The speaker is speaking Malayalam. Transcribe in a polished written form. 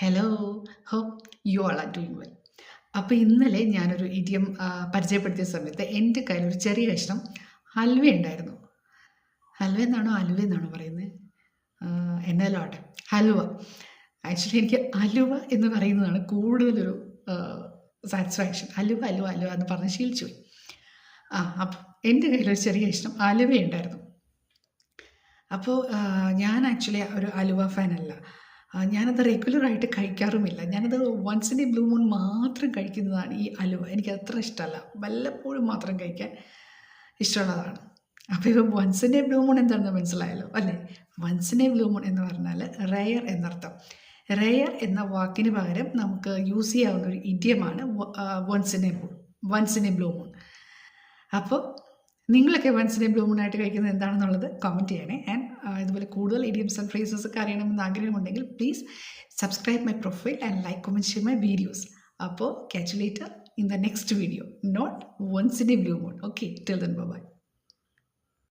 Hello, hope you all are doing well. അപ്പോൾ ഇന്നലെ ഞാനൊരു ഇഡിയം പരിചയപ്പെടുത്തിയ സമയത്ത് എൻ്റെ കയ്യിലൊരു ചെറിയ കഷ്ണം ഹൽവ ഉണ്ടായിരുന്നു. ഹൽവ എന്നാണോ അലുവ എന്നാണോ പറയുന്നത്? എന്നാലും ആട്ടെ, ഹലുവ. ആക്ച്വലി എനിക്ക് അലുവ എന്ന് പറയുന്നതാണ് കൂടുതലൊരു സാറ്റിസ്ഫാക്ഷൻ. അലുവ അലുവ അലുവ എന്ന് പറഞ്ഞ് ശീലിച്ചു പോയി. അപ്പം എൻ്റെ കയ്യിലൊരു ചെറിയ കഷ്ണം അലുവ ഉണ്ടായിരുന്നു. അപ്പോൾ ഞാൻ ആക്ച്വലി ഒരു അലുവ ഫാനല്ല. ഞാനത് റെഗുലറായിട്ട് കഴിക്കാറുമില്ല. ഞാനത് once in a blue moon മാത്രം കഴിക്കുന്നതാണ് ഈ അലുവ. എനിക്കത്ര ഇഷ്ടമല്ല. വല്ലപ്പോഴും മാത്രം കഴിക്കാൻ ഇഷ്ടമുള്ളതാണ്. അപ്പോൾ ഇപ്പോൾ once in a blue moon എന്താണെന്ന് മനസ്സിലായല്ലോ അല്ലേ? Once in a blue moon എന്ന് പറഞ്ഞാൽ റെയർ എന്നർത്ഥം. റെയർ എന്ന വാക്കിന് പകരം നമുക്ക് യൂസ് ചെയ്യാവുന്ന ഒരു ഇഡിയമാണ് once in a blue moon. അപ്പോൾ നിങ്ങളൊക്കെ once in a blue moon ആയിട്ട് കഴിക്കുന്നത് എന്താണെന്നുള്ളത് കമൻറ്റ് ചെയ്യണേ. ആൻഡ് ഇതുപോലെ കൂടുതൽ ഇഡിയംസ് ആൻഡ് ഫ്രേസസ് ഒക്കെ അറിയണമെന്ന് ആഗ്രഹമുണ്ടെങ്കിൽ please subscribe my profile and like comment share my videos. അപ്പോൾ catch you later in the next video, not once in a blue moon. Okay, till then, bye bye.